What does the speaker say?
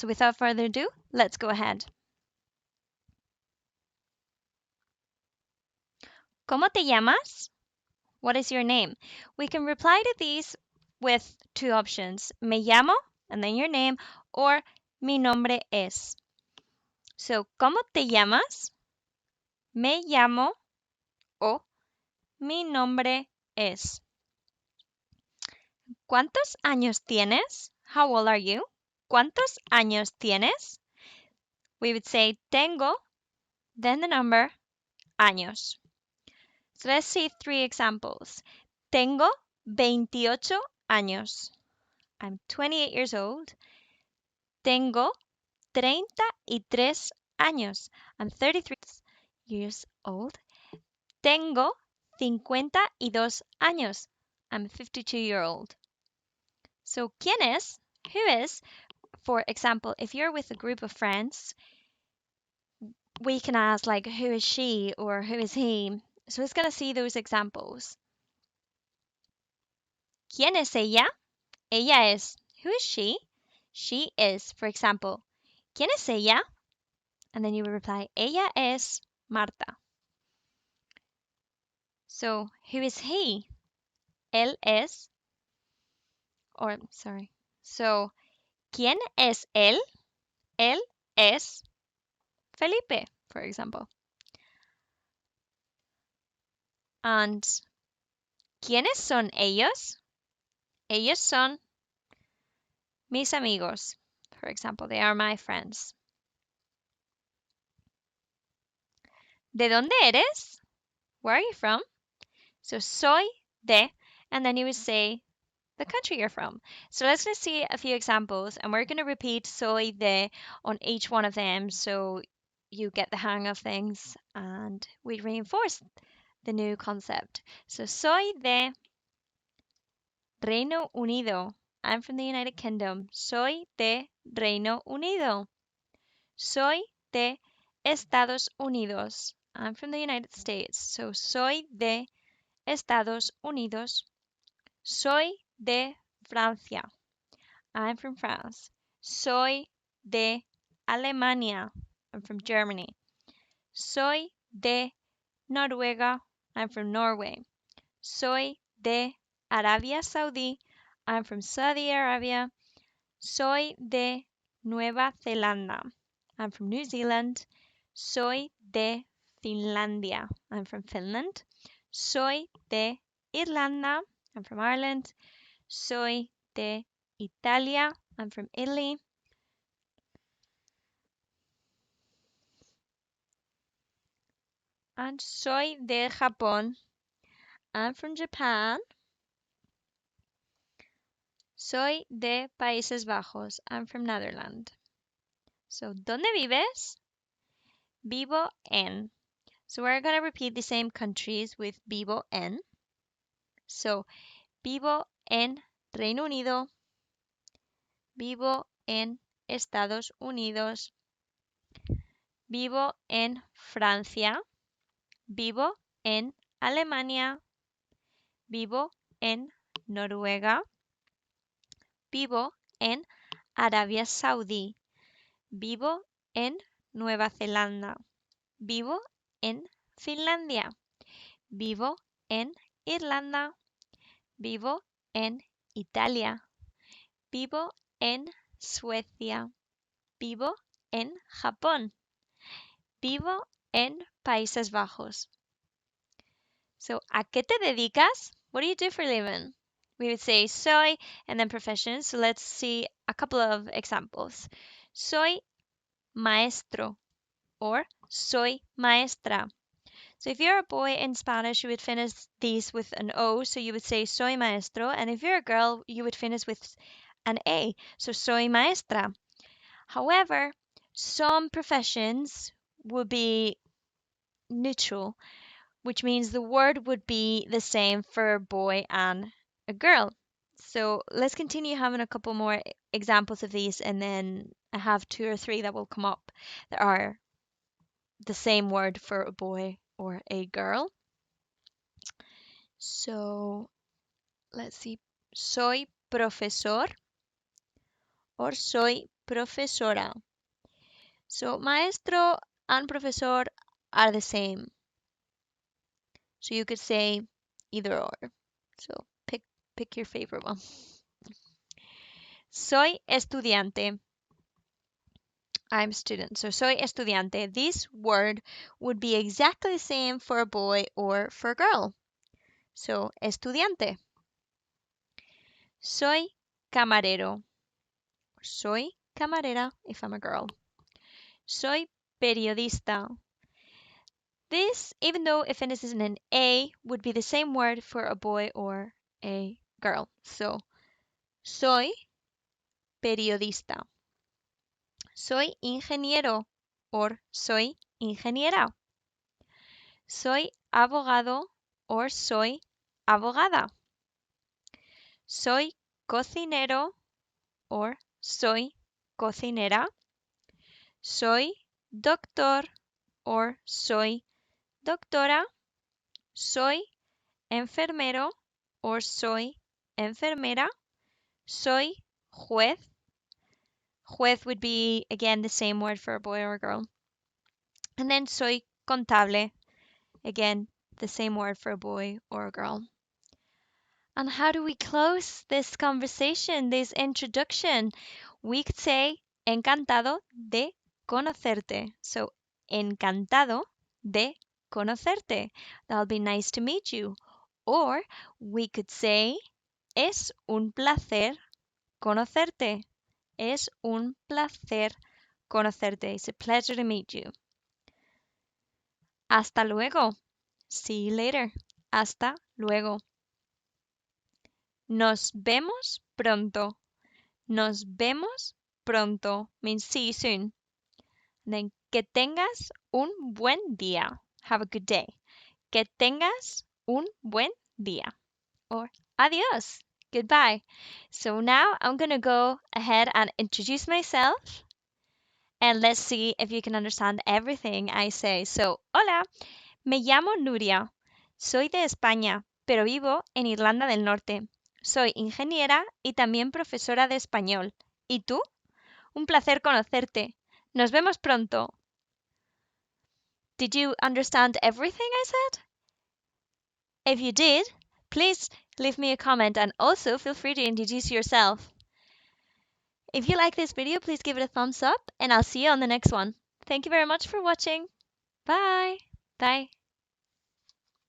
So without further ado, let's go ahead. ¿Cómo te llamas? What is your name? We can reply to these with two options. Me llamo, and then your name, or mi nombre es. So, ¿cómo te llamas? Me llamo, o mi nombre es. ¿Cuántos años tienes? How old are you? ¿Cuántos años tienes? We would say tengo, then the number, años. So let's see 3 examples. Tengo 28 años. I'm 28 years old. Tengo 33 años. I'm 33 years old. Tengo 52 años. I'm a 52-year-old. So, ¿quién es? Who is? For example, if you're with a group of friends, we can ask like, who is she or who is he? So it's going to see those examples. ¿Quién es ella? Ella es. Who is she? She is. For example, ¿quién es ella? And then you will reply, ella es Marta. So, who is he? Él es. Or, sorry. So, ¿quién es él? Él es Felipe, for example. And, ¿quiénes son ellos? Ellos son mis amigos. For example, they are my friends. ¿De dónde eres? Where are you from? So, soy de, and then you would say the country you're from. So let's just see a few examples, and we're going to repeat soy de on each one of them so you get the hang of things and we reinforce the new concept. So soy de Reino Unido. I'm from the United Kingdom. Soy de Reino Unido. Soy de Estados Unidos. I'm from the United States. So soy de Estados Unidos. Soy de Francia. I'm from France. Soy de Alemania. I'm from Germany. Soy de Noruega. I'm from Norway. Soy de Arabia Saudí. I'm from Saudi Arabia. Soy de Nueva Zelanda. I'm from New Zealand. Soy de Finlandia. I'm from Finland. Soy de Irlanda. I'm from Ireland. Soy de Italia. I'm from Italy. And soy de Japón. I'm from Japan. Soy de Países Bajos. I'm from Netherlands. So, ¿dónde vives? Vivo en. So, we're going to repeat the same countries with vivo en. So, vivo en Reino Unido. Vivo en Estados Unidos. Vivo en Francia. Vivo en Alemania. Vivo en Noruega. Vivo en Arabia Saudí. Vivo en Nueva Zelanda. Vivo en Finlandia. Vivo en Irlanda. Vivo en Italia. Vivo en Suecia. Vivo en Japón. Vivo en Países Bajos. So, ¿a qué te dedicas? What do you do for a living? We would say soy and then profession. So let's see a couple of examples. Soy maestro or soy maestra. So if you're a boy in Spanish, you would finish these with an O. So you would say soy maestro. And if you're a girl, you would finish with an A. So soy maestra. However, some professions would be neutral, which means the word would be the same for a boy and a girl. So let's continue having a couple more examples of these, and then I have 2 or 3 that will come up that are the same word for a boy or a girl. So let's see. Soy profesor or soy profesora. So maestro and profesor are the same. So you could say either or. So pick your favorite one. Soy estudiante. I'm a student. So soy estudiante. This word would be exactly the same for a boy or for a girl. So estudiante. Soy camarero. Soy camarera if I'm a girl. Soy periodista. This, even though it finishes in an A, would be the same word for a boy or a girl. So, soy periodista. Soy ingeniero or soy ingeniera. Soy abogado or soy abogada. Soy cocinero or soy cocinera. Soy doctor or soy doctora. Soy enfermero or soy enfermera. Soy juez. Juez would be, again, the same word for a boy or a girl. And then soy contable. Again, the same word for a boy or a girl. And how do we close this conversation, this introduction? We could say, encantado de conocerte. So, encantado de conocerte. That'll be nice to meet you. Or we could say, es un placer conocerte. Es un placer conocerte. It's a pleasure to meet you. Hasta luego. See you later. Hasta luego. Nos vemos pronto. Nos vemos pronto means see you soon. Then que tengas un buen día. Have a good day. Que tengas un buen día. Or adios. Goodbye. So now I'm going to go ahead and introduce myself. And let's see if you can understand everything I say. So, hola, me llamo Nuria. Soy de España, pero vivo en Irlanda del Norte. Soy ingeniera y también profesora de español. ¿Y tú? Un placer conocerte. Nos vemos pronto. Did you understand everything I said? If you did, please leave me a comment and also feel free to introduce yourself. If you like this video, please give it a thumbs up and I'll see you on the next one. Thank you very much for watching. Bye. Bye.